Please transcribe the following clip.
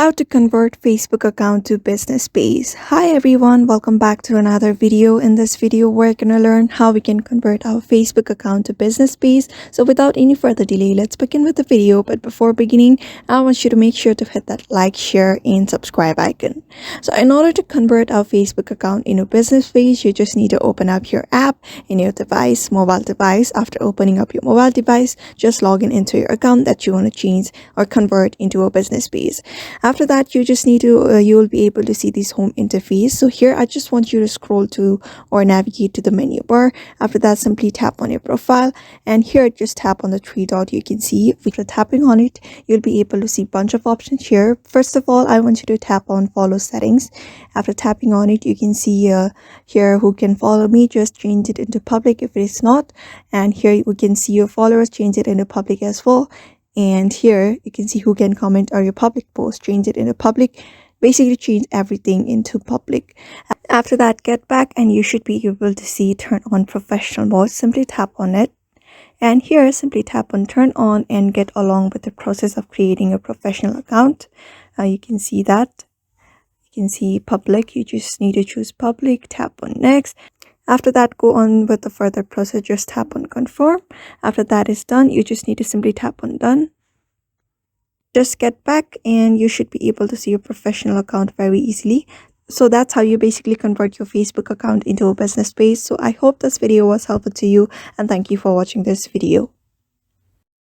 How to convert Facebook account to business page. Hi everyone, welcome back to another video. In this video we're gonna learn how we can convert our Facebook account to business page. So without any further delay, let's begin with the video. But before beginning, I want you to make sure to hit that like, share and subscribe icon. So in order to convert our Facebook account into business page, you just need to open up your app in your mobile device. After opening up your mobile device, just log in into your account that you want to change or convert into a business page. After that, you just need to you will be able to see this home interface. So here I just want you to scroll to or navigate to the menu bar. After that, simply tap on your profile, and here just tap on the three dot. You can see after tapping on it, you'll be able to see a bunch of options here. First of all, I want you to tap on follow settings. After tapping on it, you can see here who can follow me. Just change it into public if it is not, and here we can see your followers. Change it into public as well. And here you can see who can comment or your public post. Change it into public. Basically change everything into public. After that, get back and you should be able to see turn on professional mode. Simply tap on it, and here simply tap on turn on and get along with the process of creating a professional account. You can see that. You can see public. You just need to choose public. Tap on next. After that, go on with the further process. Just tap on confirm. After that is done, you just need to simply tap on done. Just get back and you should be able to see your professional account very easily. So that's how you basically convert your Facebook account into a business page. So I hope this video was helpful to you, and thank you for watching this video.